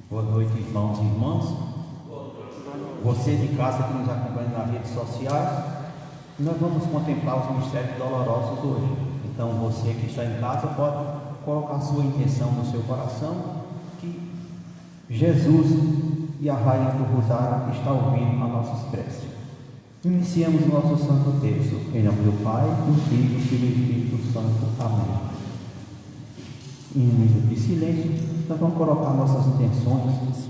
Boa noite, irmãos e irmãs. Você de casa que nos acompanha nas redes sociais, nós vamos contemplar os mistérios dolorosos hoje. Então, você que está em casa pode colocar sua intenção no seu coração, que Jesus e a Rainha do Rosário estão ouvindo a nossa prece. Iniciamos o nosso Santo Terço, em nome do Pai, do Filho e do Espírito Santo. Amém. Em um minuto de silêncio, nós vamos colocar nossas intenções,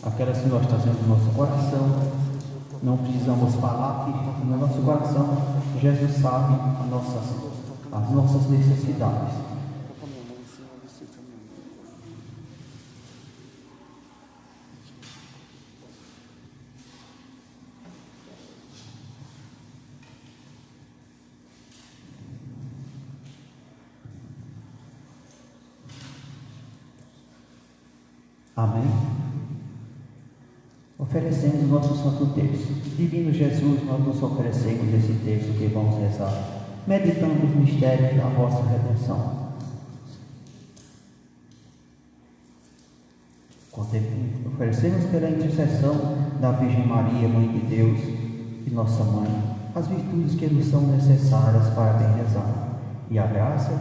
aquelas que nós trazemos no nosso coração. Não precisamos falar, que no nosso coração Jesus sabe as nossas necessidades. Amém? Oferecemos o nosso Santo Terço. Divino Jesus, nós nos oferecemos esse terço que vamos rezar, meditando os mistérios da vossa redenção. Oferecemos pela intercessão da Virgem Maria, Mãe de Deus e Nossa Mãe, as virtudes que nos são necessárias para bem rezar, e a graça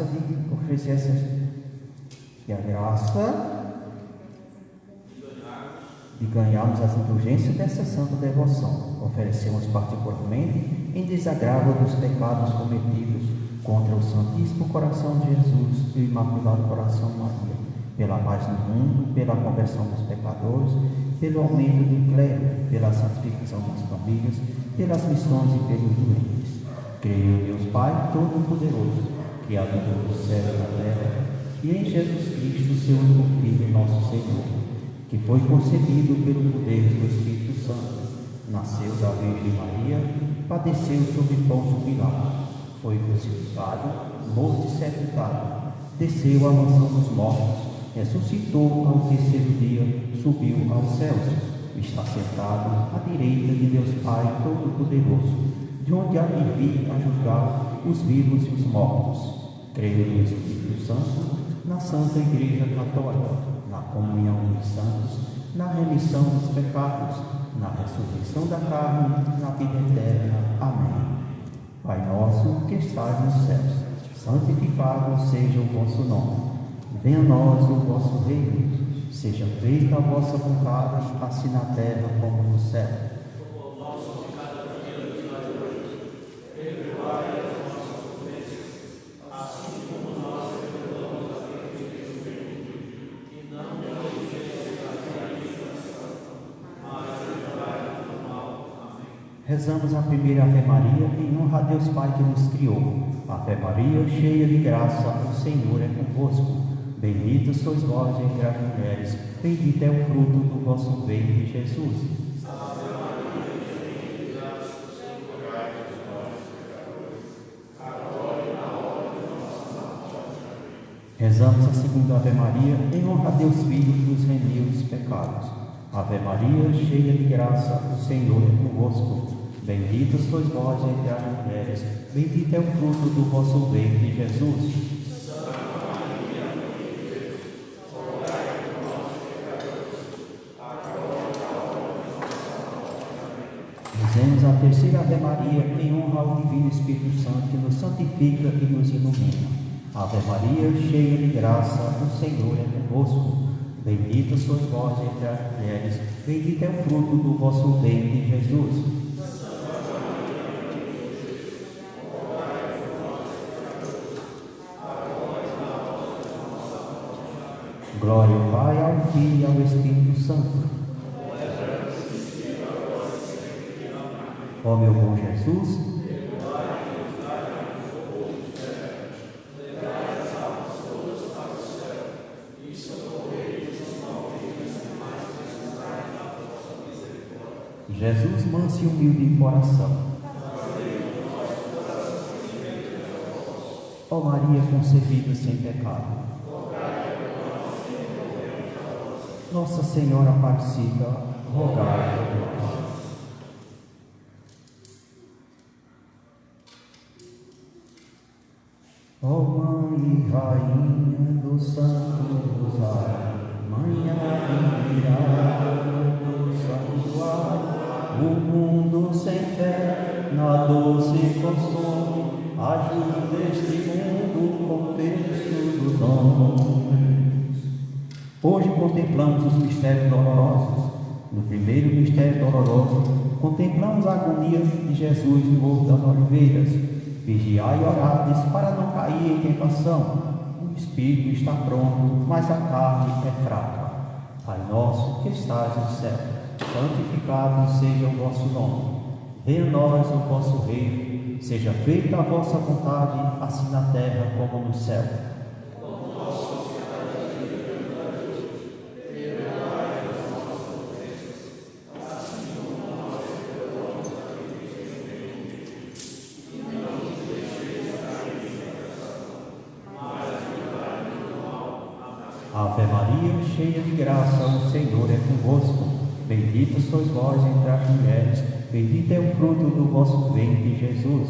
de oferecer essas. E a graça de ganharmos as indulgências dessa santa devoção. Oferecemos particularmente em desagravo dos pecados cometidos contra o Santíssimo Coração de Jesus e o Imaculado Coração de Maria, pela paz no mundo, pela conversão dos pecadores, pelo aumento do clero, pela santificação das famílias, pelas missões e pelos doentes. Creio em Deus Pai Todo-Poderoso, Criador dos céus e da terra, e em Jesus Cristo, seu único Filho, nosso Senhor, que foi concebido pelo poder do Espírito Santo, nasceu da Virgem Maria, padeceu sob Pôncio Pilatos, foi crucificado, morto e sepultado, desceu à mansão dos mortos, ressuscitou ao terceiro dia, subiu aos céus, está sentado à direita de Deus Pai Todo-Poderoso, de onde há de vir a julgar os vivos e os mortos. Creio no Espírito Santo, na Santa Igreja Católica, na comunhão dos santos, na remissão dos pecados, na ressurreição da carne, na vida eterna. Amém. Pai nosso que estás nos céus, santificado seja o vosso nome. Venha a nós o vosso reino. Seja feita a vossa vontade, assim na terra como no céu. Rezamos a primeira Ave Maria em honra a Deus Pai que nos criou. Ave Maria, cheia de graça, o Senhor é convosco. Bendita sois vós entre as mulheres, bendito é o fruto do vosso ventre, Jesus. Ave Maria, cheia de graça, o Senhor é convosco. Agora e na hora de nossa morte. Rezamos a segunda Ave Maria em honra a Deus Filho que nos remiu dos pecados. Ave Maria, cheia de graça, o Senhor é convosco. Bendita sois vós entre as mulheres, bendito é o fruto do vosso ventre, Jesus. Santa Maria, Mãe de Deus, rogai por nós, pecadores, agora e na hora de nossa morte. Rezemos a terceira Ave Maria em honra ao Divino Espírito Santo que nos santifica e nos ilumina. Ave Maria, cheia de graça, o Senhor é convosco. Bendita sois vós entre as mulheres, bendito é o fruto do vosso ventre, Jesus. Glória ao Pai, ao Filho e ao Espírito Santo. Ó meu bom Jesus, Jesus, manso e humilde em coração. Ó Maria concebida sem pecado. Nossa Senhora Aparecida, rogai por nós. Ó Mãe e Rainha do Santo Rosário, Mãe admirada do santuário, o mundo sem fé na dor se consome, ajuda este mundo com o texto dos dons. Hoje contemplamos os mistérios dolorosos. No primeiro mistério doloroso, contemplamos a agonia de Jesus no Morro das Oliveiras. Vigiai e orades para não cair em tentação. O espírito está pronto, mas a carne é fraca. Pai nosso que estás no céu, santificado seja o vosso nome. Venha a nós o vosso reino. Seja feita a vossa vontade, assim na terra como no céu. Ave Maria, cheia de graça, o Senhor é convosco. Bendita sois vós entre as mulheres, bendito é o fruto do vosso ventre, Jesus.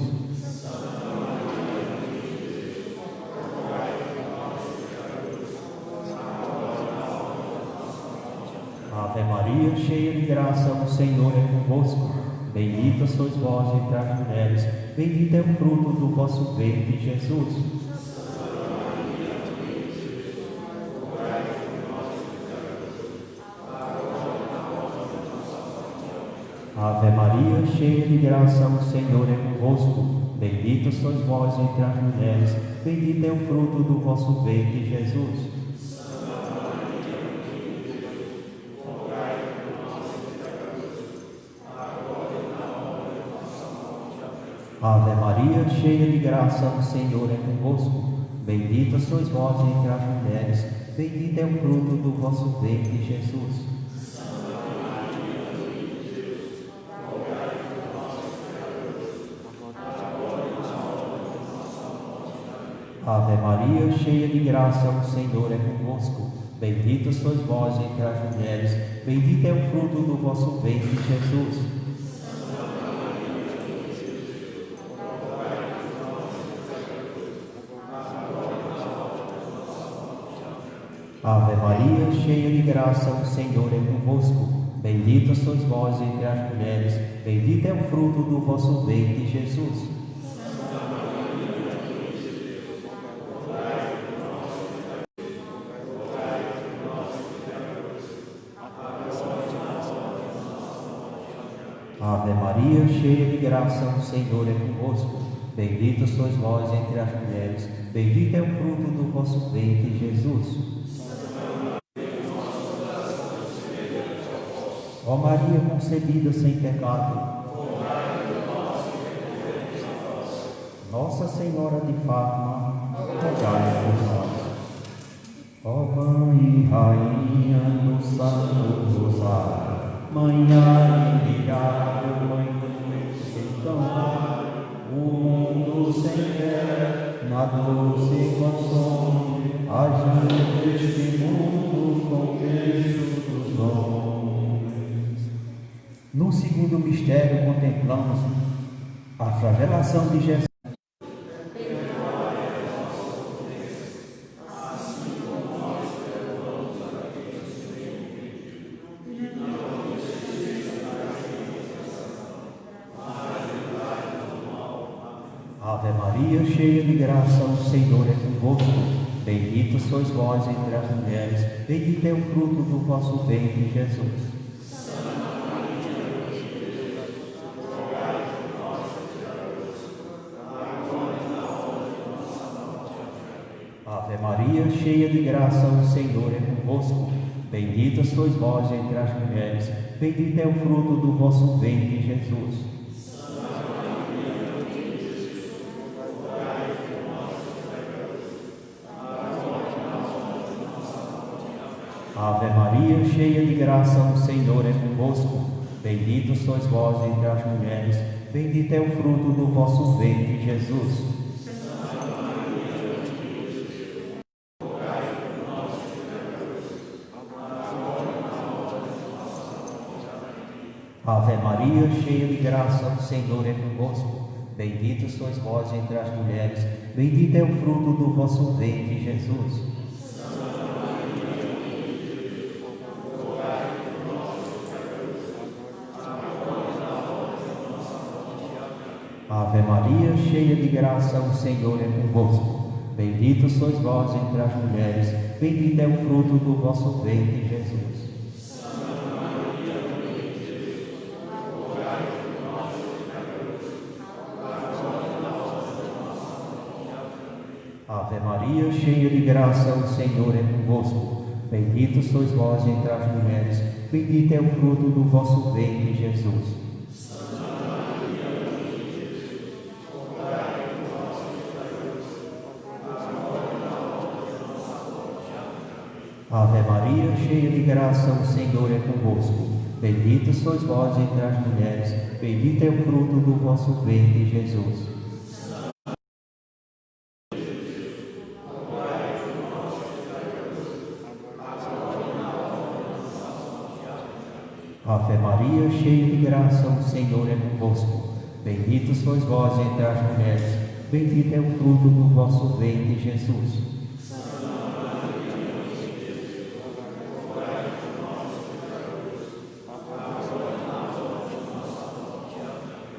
Ave Maria, cheia de graça, o Senhor é convosco. Bendita sois vós entre as mulheres, bendito é o fruto do vosso ventre, Jesus. Ave Maria, cheia de graça, o Senhor é convosco. Bendita sois vós entre as mulheres, bendito é o fruto do vosso ventre, Jesus. Ave Maria, cheia de graça, o Senhor é convosco. Bendita sois vós entre as mulheres, bendito é o fruto do vosso ventre, Jesus. Ave Maria, cheia de graça, o Senhor é convosco. Bendita sois vós entre as mulheres, bendito é o fruto do vosso ventre, Jesus. Ave Maria, cheia de graça, o Senhor é convosco. Bendita sois vós entre as mulheres, bendito é o fruto do vosso ventre, Jesus. Ave Maria, cheia de graça, o Senhor é convosco. Bendita sois vós entre as mulheres, bendito é o fruto do vosso ventre, Jesus. Ó Maria concebida sem pecado, Nossa Senhora de Fátima, rogai por nós. Ó Mãe e Rainha do Santo Rosário, Mãe admirável, Mãe do santuário, o mundo sem fé na dor se consome, ajuda este mundo com o texto dos dons. No segundo mistério contemplamos a flagelação de Jesus. Ave Maria, cheia de graça, o Senhor é convosco. Bendita sois vós entre as mulheres, bendito é o fruto do vosso ventre, Jesus. Ave Maria, cheia de graça, o Senhor é convosco. Bendita sois vós entre as mulheres, bendito é o fruto do vosso ventre, Jesus. Ave Maria, cheia de graça, o Senhor é convosco. Bendita sois vós entre as mulheres, bendito é o fruto do vosso ventre, Jesus. Ave Maria, cheia de graça, o Senhor é convosco. Bendito sois vós entre as mulheres, bendito é o fruto do vosso ventre, Jesus. Ave Maria, cheia de graça, o Senhor é convosco. Bendito sois vós entre as mulheres, bendito é o fruto do vosso ventre, Jesus. Ave Maria, cheia de graça, o Senhor é convosco. Bendito sois vós entre as mulheres, bendito é o fruto do vosso ventre, Jesus. Ave Maria, cheia de graça, o Senhor é convosco. Bendito sois vós entre as mulheres, bendito é o fruto do vosso ventre, Jesus. Ave Maria, cheia de graça, o Senhor é convosco. Bendito sois vós entre as mulheres, bendito é o fruto do vosso ventre, Jesus.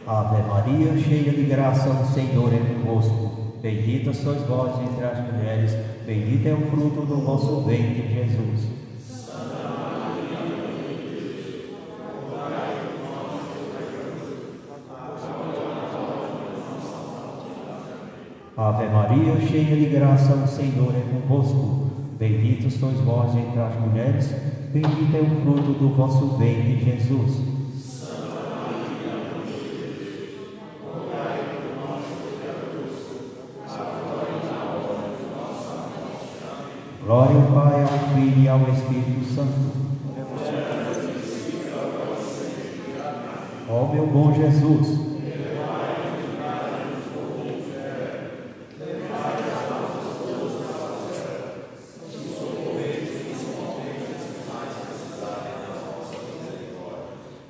Ave Maria, cheia de graça, o Senhor é convosco. Bendita sois vós entre as mulheres, bendito é o fruto do vosso ventre, Jesus. Ave Maria, cheia de graça, o Senhor é convosco. Bendito sois vós entre as mulheres, bendito é o fruto do vosso ventre, Jesus. Glória ao Pai, ao Filho e ao Espírito Santo. Ó meu bom Jesus,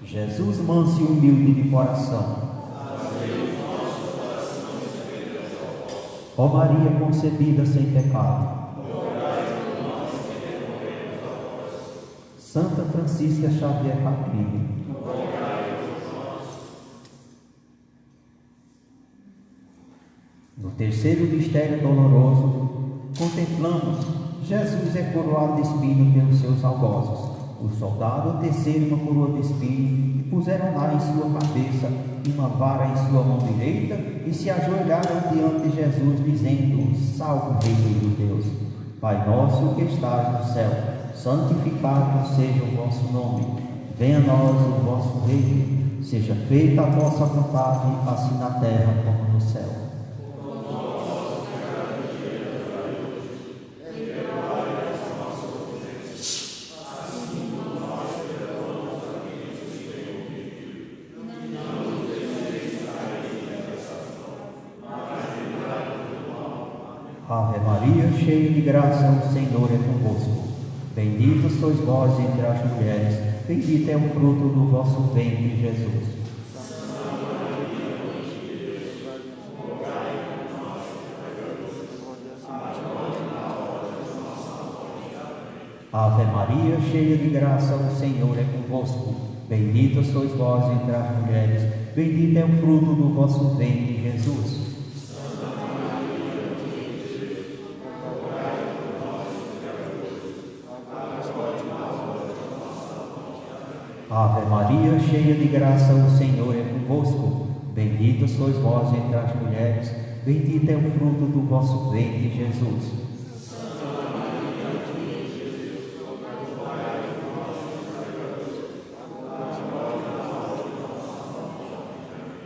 Jesus manso e humilde de coração. Ó Maria concebida sem pecado. Santa Francisca Xavier Patrício. No terceiro mistério doloroso, contemplamos Jesus é coroado de espinho pelos seus algozes. Os soldados teceram uma coroa de espinho e puseram lá em sua cabeça e uma vara em sua mão direita e se ajoelharam diante de Jesus, dizendo: Salve, Rei dos Judeus. Pai nosso que estás no céu, santificado seja o vosso nome. Venha a nós o vosso reino. Seja feita a vossa vontade, assim na terra como no céu. Ave Maria, cheia de graça, o Senhor é convosco. Bendita sois vós entre as mulheres, bendito é o fruto do vosso ventre, Jesus. Ave Maria, cheia de graça, o Senhor é convosco. Bendita sois vós entre as mulheres, bendito é o fruto do vosso ventre, Jesus. Ave Maria, cheia de graça, o Senhor é convosco. Bendita sois vós entre as mulheres, bendito é o fruto do vosso ventre, Jesus.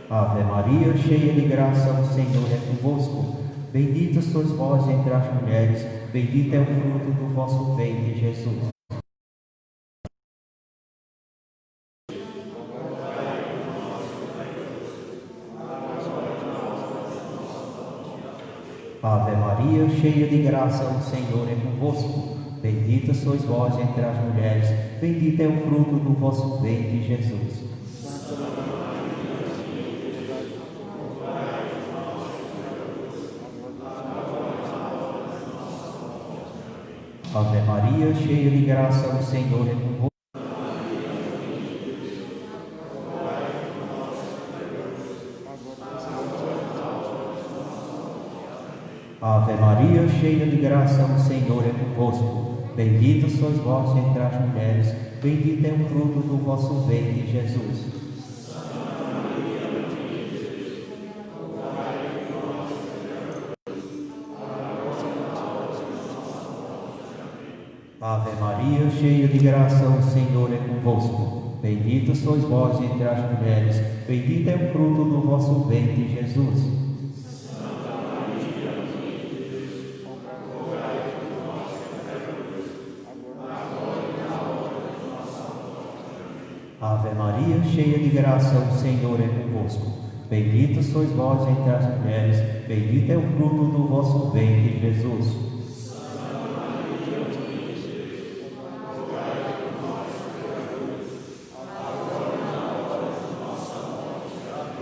Ave Maria, cheia de graça, o Senhor é convosco. Bendita sois vós entre as mulheres, bendito é o fruto do vosso ventre, Jesus. Ave Maria, cheia de graça, o Senhor é convosco. Bendita sois vós entre as mulheres, bendito é o fruto do vosso ventre, Jesus. Ave Maria, cheia de graça, o Senhor é convosco. Ave Maria, cheia de graça, o Senhor é convosco. Bendita sois vós entre as mulheres, bendito é o fruto do vosso ventre, Jesus. Ave Maria, cheia de graça, o Senhor é convosco. Bendita sois vós entre as mulheres, bendito é o fruto do vosso ventre, Jesus. Ave Maria, cheia de graça, o Senhor é convosco. Bendita sois vós entre as mulheres, bendito é o fruto do vosso ventre, Jesus.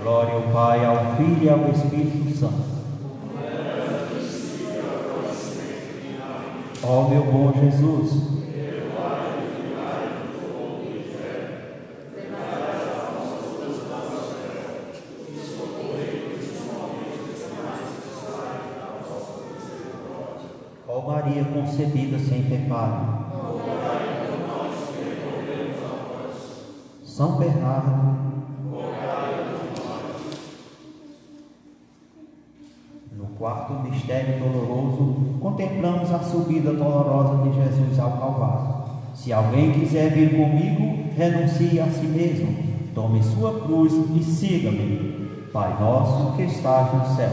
Glória ao Pai, ao Filho e ao Espírito Santo. Ó meu bom Jesus, ó Maria concebida sem pecado, São Bernardo, no quarto mistério doloroso, contemplamos a subida dolorosa de Jesus ao Calvário. Se alguém quiser vir comigo, renuncie a si mesmo, tome sua cruz e siga-me. Pai nosso que estás no céu,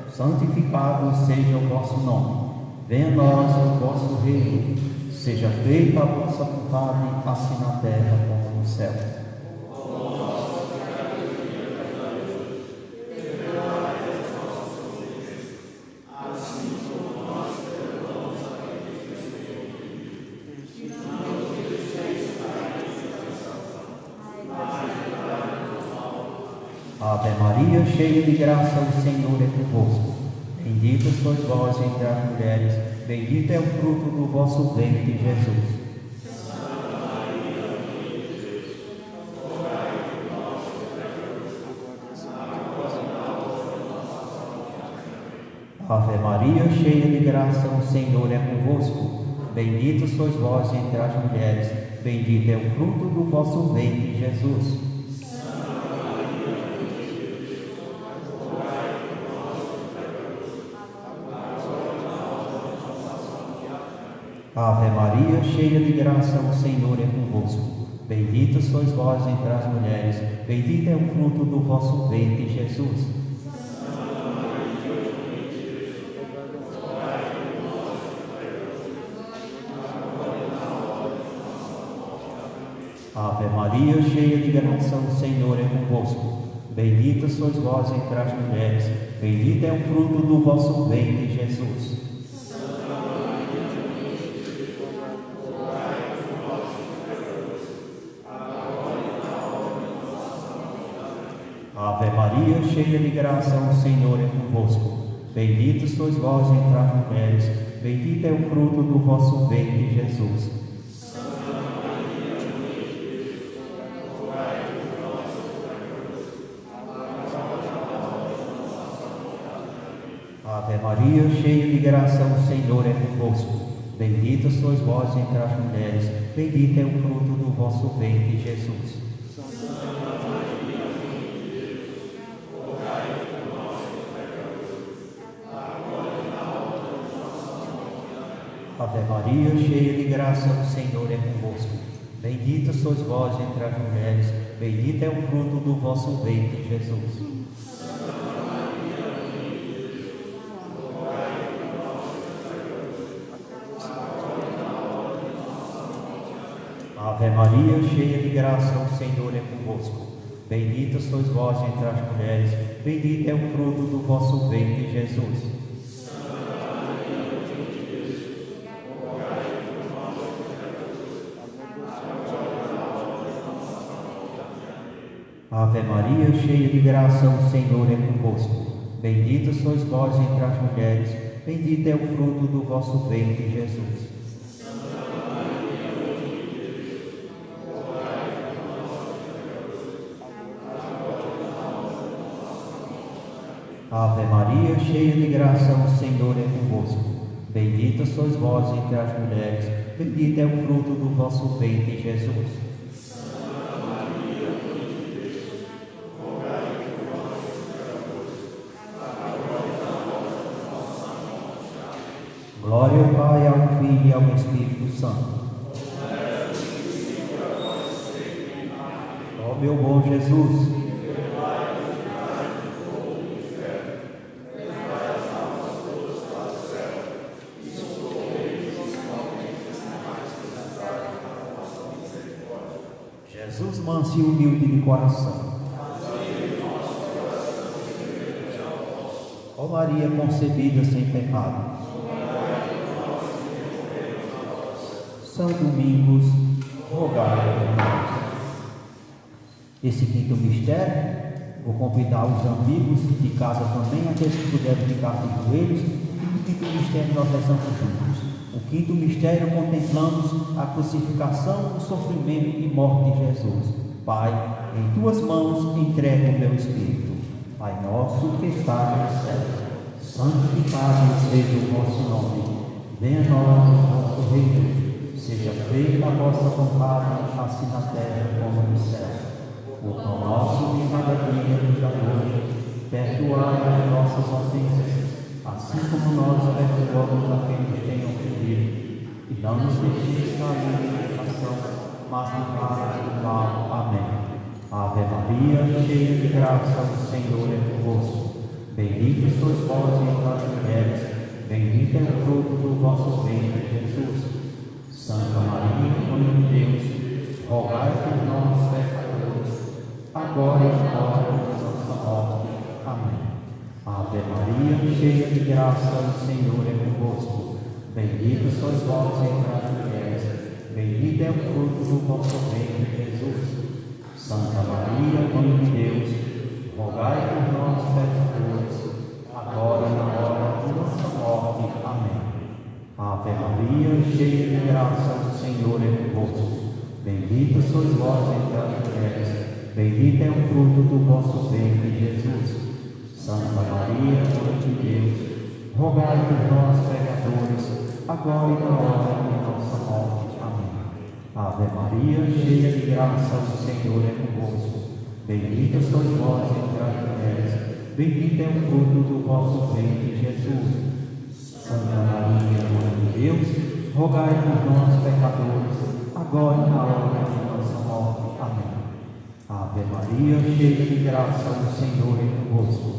santificado seja o vosso nome. Venha a nós o vosso reino, seja feita a vossa vontade, assim na terra como no céu. Ave Maria, cheia de graça, o Senhor é convosco. Bendita sois vós entre as mulheres, bendito é o fruto do vosso ventre, Jesus. Ave Maria, cheia de graça, o Senhor é convosco. Bendita sois vós entre as mulheres, bendito é o fruto do vosso ventre, Jesus. Ave Maria, cheia de graça, o Senhor é convosco. Bendita sois vós entre as mulheres, bendito é o fruto do vosso ventre, Jesus. Ave Maria, cheia de graça, o Senhor é convosco. Bendita sois vós entre as mulheres, bendito é o fruto do vosso ventre, Jesus. Ave Maria, cheia de graça, o Senhor é convosco. Bendita sois vós entre as mulheres, bendito é o fruto do vosso ventre, Jesus. Ave Maria, cheia de graça, o Senhor é convosco. Bendita sois vós entre as mulheres, bendito é o fruto do vosso ventre, Jesus. Ave Maria, cheia de graça, o Senhor é convosco. Bendita sois vós entre as mulheres, bendito é o fruto do vosso ventre, Jesus. Ave Maria, cheia de graça, o Senhor é convosco. Bendita sois vós entre as mulheres, bendito é o fruto do vosso ventre, Jesus. Ave Maria, cheia de graça, o Senhor é convosco. Bendita sois vós entre as mulheres, bendito é o fruto do vosso ventre, Jesus. Ave Maria, cheia de graça, o Senhor é convosco. Bendita sois vós entre as mulheres, bendito é o fruto do vosso ventre, Jesus. Santa Maria, Mãe de Deus, rogai por nós, pecadores, agora e na hora da nossa morte. Amém. Glória ao Pai, ao Filho e ao Espírito Santo. Ó meu bom Jesus, Jesus manso e humilde de coração. Ó Maria concebida sem pecado. São Domingos, rogai por nós. Esse quinto mistério, vou convidar os amigos de casa também, aqueles que puderem ficar de joelhos, e no quinto mistério nós rezamos juntos. O quinto mistério contemplamos a crucificação, o sofrimento e morte de Jesus. Pai, em tuas mãos entrego o meu espírito. Pai nosso que estás no céu, santificado seja o vosso nome. Venha a nós o vosso reino. Seja feita a vossa vontade, assim na terra como no céu. O pão nosso de cada dia nos dá hoje. Perdoai as nossas ofensas, assim como nós perdoamos a quem nos tem ofendido. E não nos deixeis cair em tentação, mas livrai-nos do mal. Amém. Ave Maria, cheia de graça, o Senhor é convosco. Bendita sois vós entre as mulheres, bendito é o fruto do vosso ventre, Jesus. Santa Maria, Mãe de Deus, rogai por nós, pecadores, agora e na hora de nossa morte. Amém. Ave Maria, cheia de graça, o Senhor é convosco. Bendita sois vós entre as mulheres, bendito é o fruto do vosso ventre, Jesus. Santa Maria, Mãe de Deus, rogai por nós, pecadores, agora e na hora de nossa morte. Amém. Ave Maria, cheia de graça, o Senhor é convosco. Bendita sois vós entre as mulheres, bendito é o fruto do vosso ventre, Jesus. Santa Maria, Mãe de Deus, rogai por nós, pecadores, agora e na hora de nossa morte. Amém. Ave Maria, cheia de graça, o Senhor é convosco. Bendita sois vós entre as mulheres, bendito é o fruto do vosso ventre, Jesus. Santa Maria, Mãe de Deus, rogai por nós, pecadores, agora e na hora de nossa morte. Amém. Ave Maria, cheia de graça, o Senhor é convosco.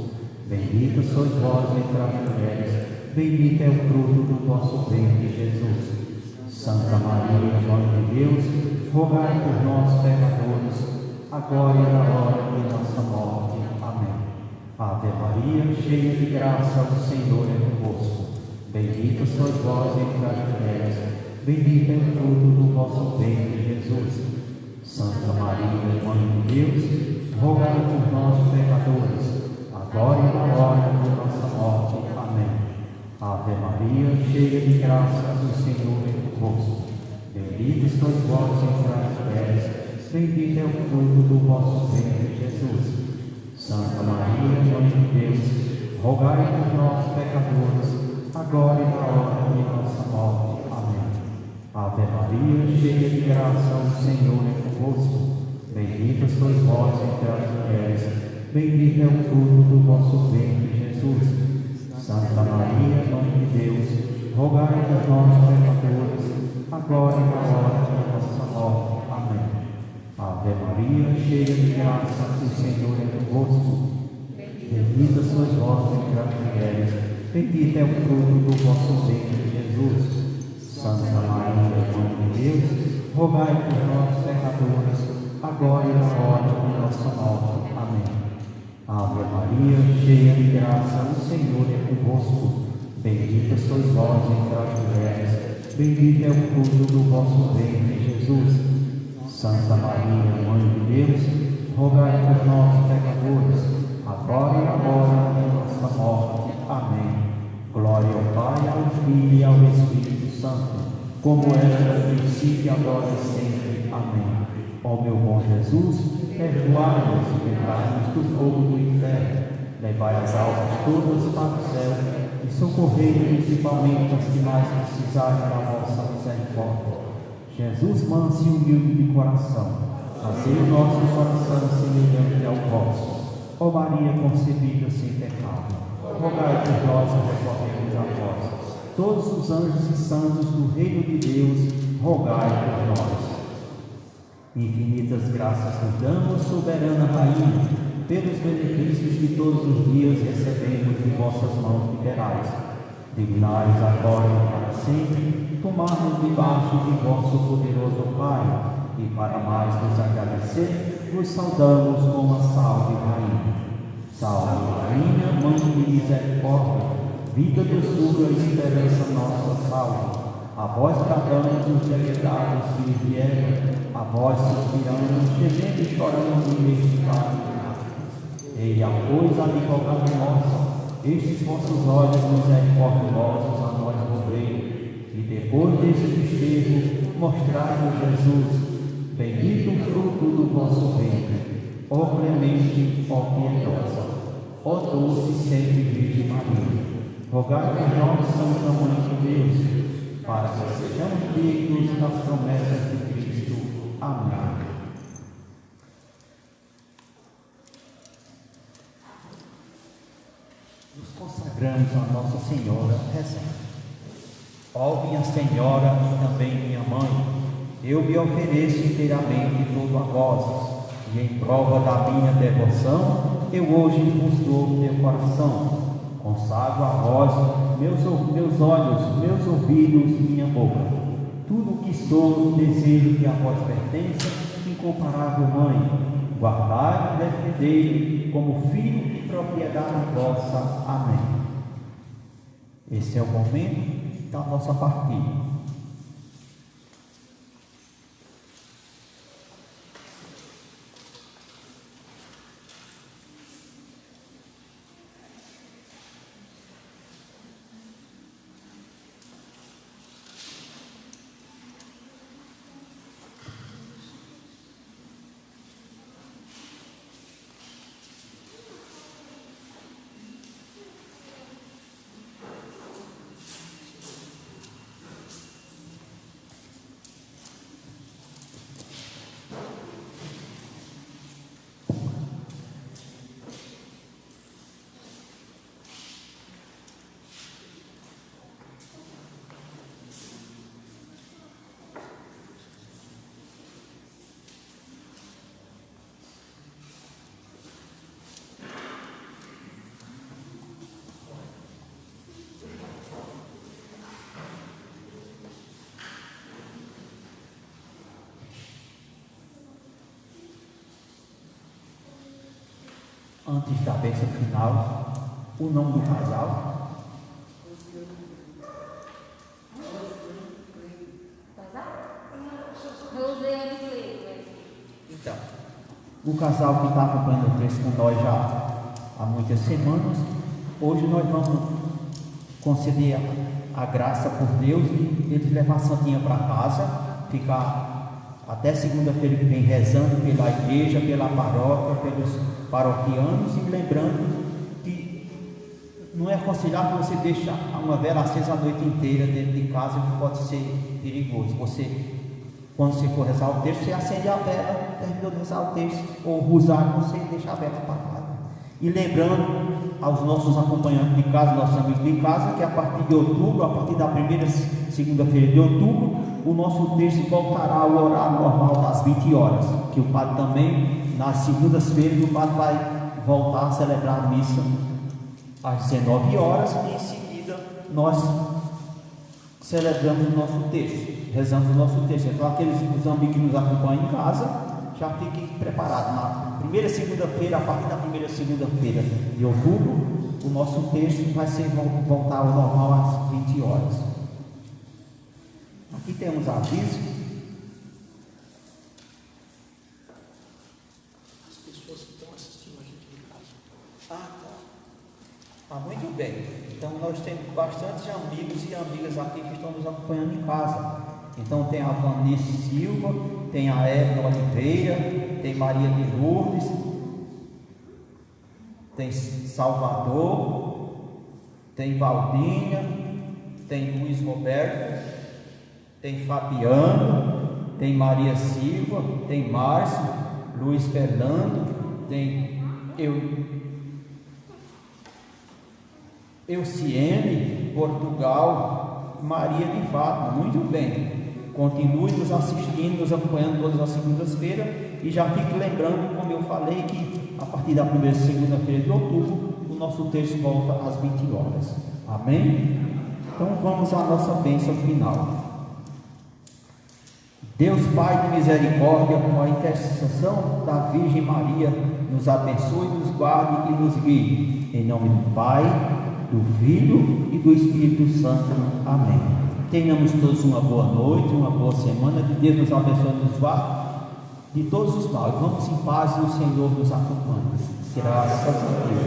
Bendita sois vós entre as mulheres, bendito é o fruto do vosso ventre, Jesus. Santa Maria, Mãe de Deus, rogai por nós, pecadores, agora e na hora de nossa morte. Amém. Ave Maria, cheia de graça, o Senhor é convosco. Bendita sois vós entre as mulheres, bendito é o fruto do vosso ventre, Jesus. Santa Maria, Mãe de Deus, rogai por nós, pecadores, agora e na hora de nossa morte. Amém. Ave Maria, cheia de graça, o Senhor é convosco. Bendita sois vós entre as mulheres, bendito é o fruto do vosso ventre, Jesus. Santa Maria, Mãe de Deus, rogai por nós, pecadores, agora e na hora de nossa morte. Amém. Ave Maria, cheia de graça, o Senhor é convosco. Bendita sois vós entre as mulheres, bendito é o fruto do vosso ventre, Jesus. Santa Maria, Mãe de Deus, rogai por nós, pecadores, agora e na hora de nossa morte. Amém. Ave Maria, cheia de graça, o Senhor é convosco. Bendita sois vós entre as mulheres, bendito é o fruto do vosso ventre, Jesus. Santa Maria, Mãe de Deus, rogai por nós, pecadores, agora e na hora de nossa morte. Amém. Ave Maria, cheia de graça, o Senhor é convosco. Bendita sois vós entre as mulheres, bendito é o fruto do vosso ventre, Jesus. Santa Maria, Mãe de Deus, rogai por nós, pecadores, agora e na hora de nossa morte. Amém. Glória ao Pai, ao Filho e ao Espírito Santo, como era no princípio, agora e sempre. Amém. Ó meu bom Jesus, perdoai-nos e livrai-nos do fogo do inferno, Levai as almas todas para o céu e socorrei principalmente as que mais precisarem da vossa misericórdia. Jesus, manso e humilde de coração, fazei o nosso coração semelhante ao vosso. Ó Maria concebida sem pecado, rogai por nós e recorremos a vós. Todos os anjos e santos do reino de Deus, rogai por nós. Infinitas graças nos damos, soberana Rainha, pelos benefícios que todos os dias recebemos de vossas mãos liberais. Dignai-vos agora e para sempre tomar-nos debaixo de vosso poderoso Pai, e para mais nos agradecer, vos saudamos com a salve Rainha. Salve Rainha, Mãe de misericórdia, vida, doçura e esperança nossa, salve. A vós bradamos os delegados filhos de Eva, a vós suspiramos, gemendo e chorando neste vale. Ei, a coisa advogada nossa, estes vossos olhos misericordiosos a nós volvei, e depois desse desterro, mostrai-nos Jesus, bendito o fruto do vosso ventre, ó clemente, ó piedosa, ó doce sempre Virgem Maria. Rogai por nós, Santa Mãe de Deus, para que sejamos dignos das promessas de Cristo. Amém. Nos consagramos a Nossa Senhora rezando. Ó minha Senhora e também minha Mãe, eu me ofereço inteiramente todo a vós, e em prova da minha devoção, eu hoje vos dou meu coração. Consagro a vós meus olhos, meus ouvidos, minha boca. Tudo o que sou, desejo que a vós pertença, incomparável Mãe. Guardai e defendei como filho e propriedade vossa. Amém. Esse é o momento da nossa partida. Antes da bênção final, o nome do casal. Então, o casal que está acompanhando o texto com nós já há muitas semanas, hoje nós vamos conceder a graça por Deus de eles levar a Santinha para casa, ficar até segunda-feira que vem rezando pela igreja, pela paróquia, pelos paroquianos, e lembrando que não é aconselhável você deixar uma vela acesa a noite inteira dentro de casa, que pode ser perigoso. Você, quando você for rezar o texto, você acende a vela, terminou de rezar o texto, ou rosário, você deixa a vela apagada. E lembrando aos nossos acompanhantes de casa, nossos amigos de casa, que a partir de outubro, a partir da primeira segunda-feira de outubro, o nosso texto voltará ao horário normal das 20 horas, que o padre também, nas segundas-feiras, o padre vai voltar a celebrar a missa às 19 horas, e em seguida nós celebramos o nosso texto, rezamos o nosso texto. Então aqueles os amigos que nos acompanham em casa, já fiquem preparados. Na primeira segunda-feira, a partir da primeira segunda-feira de outubro, o nosso texto vai ser voltar ao normal às 20 horas. Aqui temos aviso. As pessoas que estão assistindo a gente em casa. Tá muito bem. Então nós temos bastantes amigos e amigas aqui que estão nos acompanhando em casa. Então tem a Vanessa Silva, tem a Edna Oliveira, tem Maria de Lourdes, tem Salvador, tem Valdinha, tem Luiz Roberto, tem Fabiano, tem Maria Silva, tem Márcio, Luiz Fernando, tem Euciene, Portugal, Maria de Fátima. Muito bem, continue nos assistindo, nos acompanhando todas as segundas-feiras, e já fique lembrando, como eu falei, que a partir da primeira segunda-feira de outubro o nosso texto volta às 20 horas. Amém? Então vamos à nossa bênção final. Deus Pai de misericórdia, com a intercessão da Virgem Maria, nos abençoe, nos guarde e nos guie. Em nome do Pai, do Filho e do Espírito Santo. Amém. Tenhamos todos uma boa noite, uma boa semana. Que Deus nos abençoe e nos guarde de todos os males. Vamos em paz e o Senhor nos acompanhe. Graças a Deus.